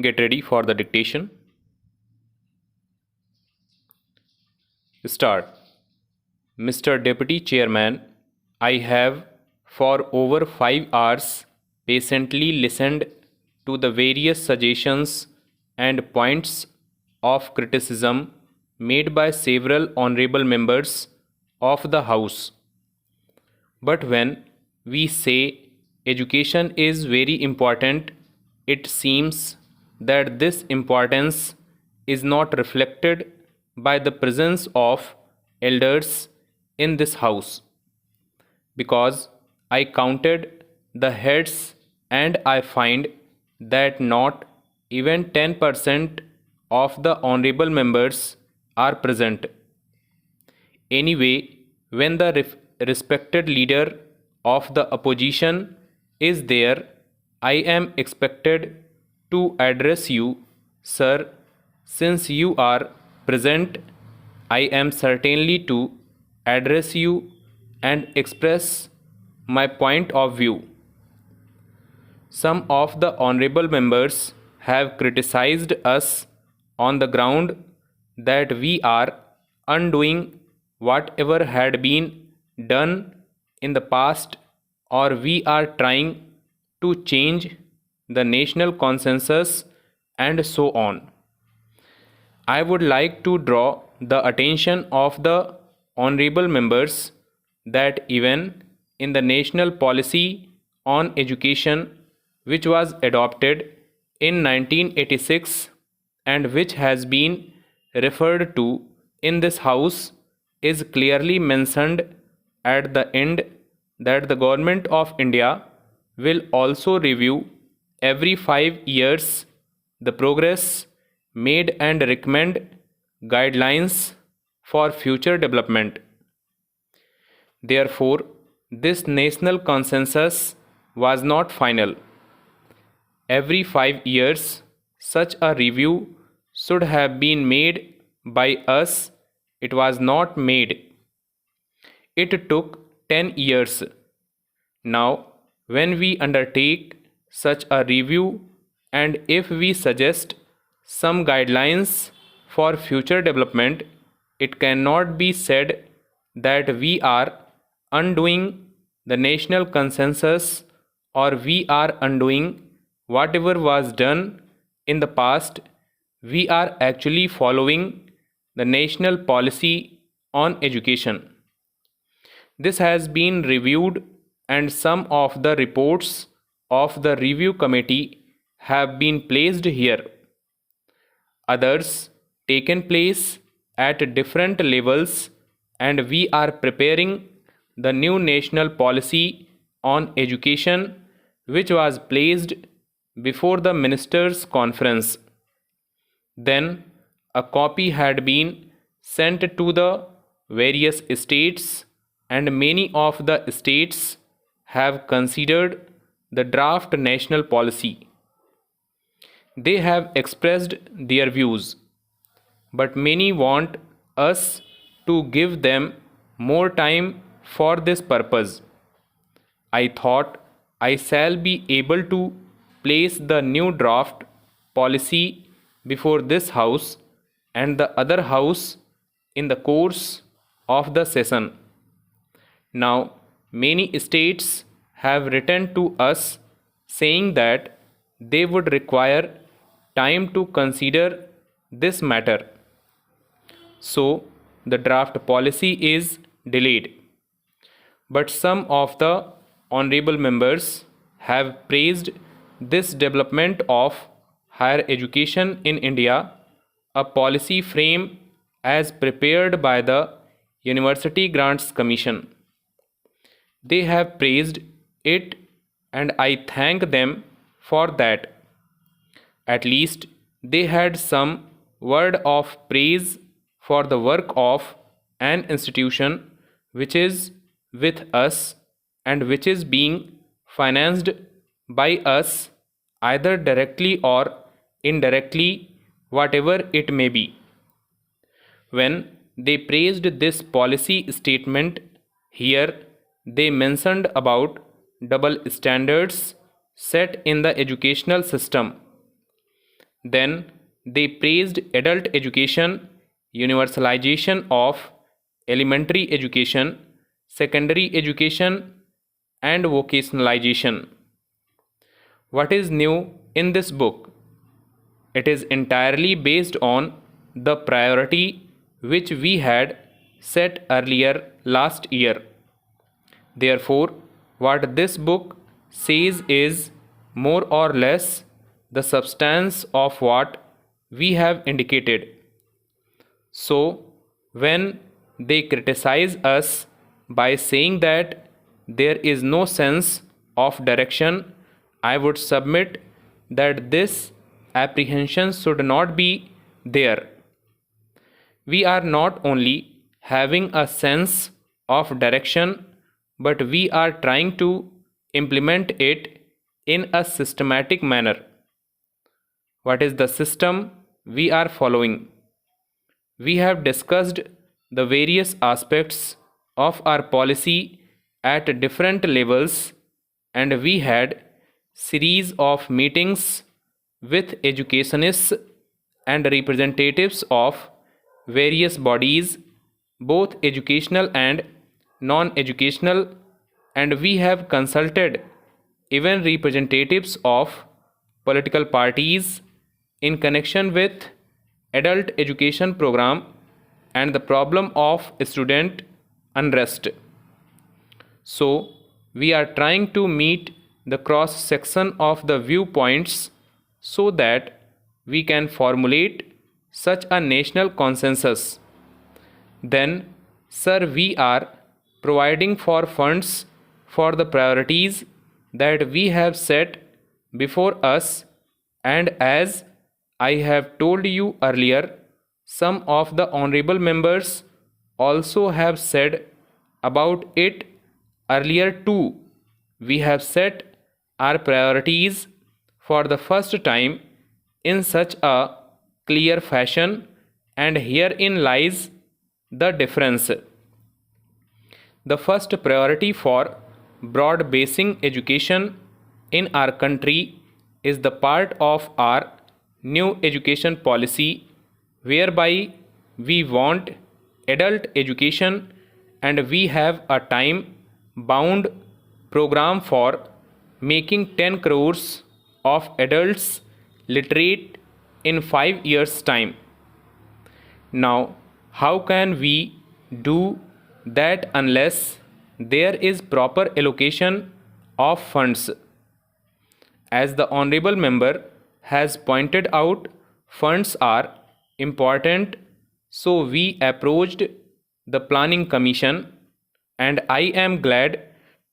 Get ready for the dictation. Start. Mr. Deputy Chairman, I have for over 5 hours patiently listened to the various suggestions and points of criticism made by several honorable members of the House. But when we say education is very important, it seems that this importance is not reflected by the presence of elders in this house. Because I counted the heads and I find that not even 10% of the honorable members are present. Anyway, when the respected leader of the opposition is there, I am expected to address you, sir. Since you are present, I am certainly to address you and express my point of view. Some of the honorable members have criticized us on the ground that we are undoing whatever had been done in the past, or we are trying to change the national consensus, and so on. I would like to draw the attention of the honorable members that even in the national policy on education, which was adopted in 1986 and which has been referred to in this house, is clearly mentioned at the end that the Government of India will also review every 5 years the progress made and recommend guidelines for future development. Therefore, this national consensus was not final. Every 5 years, such a review should have been made by us. It was not made. It took 10 years. Now, when we undertake such a review and if we suggest some guidelines for future development, it cannot be said that we are undoing the national consensus or we are undoing whatever was done in the past. We are actually following the national policy on education. This has been reviewed, and some of the reports of the review committee have been placed here. Others taken place at different levels, and we are preparing the new national policy on education, which was placed before the ministers' conference. Then a copy had been sent to the various states, and many of the states have considered the draft national policy. They have expressed their views, but many want us to give them more time for this purpose. I thought I shall be able to place the new draft policy before this house and the other house in the course of the session. Now, many states have written to us saying that they would require time to consider this matter. So, the draft policy is delayed. But some of the honorable members have praised this development of higher education in India, a policy frame as prepared by the University Grants Commission. They have praised it, and I thank them for that. At least they had some word of praise for the work of an institution which is with us and which is being financed by us either directly or indirectly, whatever it may be. When they praised this policy statement here, they mentioned about double standards set in the educational system. Then they praised adult education, universalization of elementary education, secondary education, and vocationalization. What is new in this book? It is entirely based on the priority which we had set earlier last year. Therefore, what this book says is more or less the substance of what we have indicated. So, when they criticize us by saying that there is no sense of direction, I would submit that this apprehension should not be there. We are not only having a sense of direction, but we are trying to implement it in a systematic manner. What is the system we are following? We have discussed the various aspects of our policy at different levels, and we had series of meetings with educationists and representatives of various bodies, both educational and non educational, and we have consulted even representatives of political parties in connection with adult education program and the problem of student unrest. So, we are trying to meet the cross section of the viewpoints so that we can formulate such a national consensus. Then, sir, we are providing for funds for the priorities that we have set before us, and as I have told you earlier, some of the honorable members also have said about it earlier too. We have set our priorities for the first time in such a clear fashion, and herein lies the difference. The first priority for broad basing education in our country is the part of our new education policy whereby we want adult education, and we have a time bound program for making 10 crores of adults literate in 5 years time. Now, how can we do that unless there is proper allocation of funds? As the honorable member has pointed out, funds are important, so we approached the planning commission, and I am glad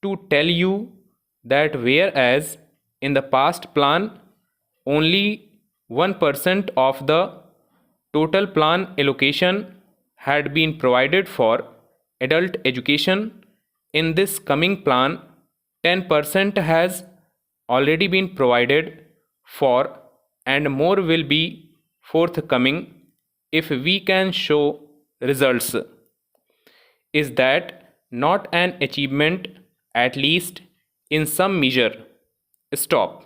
to tell you that whereas in the past plan only 1% of the total plan allocation had been provided for adult education, in this coming plan 10% has already been provided for, and more will be forthcoming if we can show results. Is that not an achievement, at least in some measure? Stop.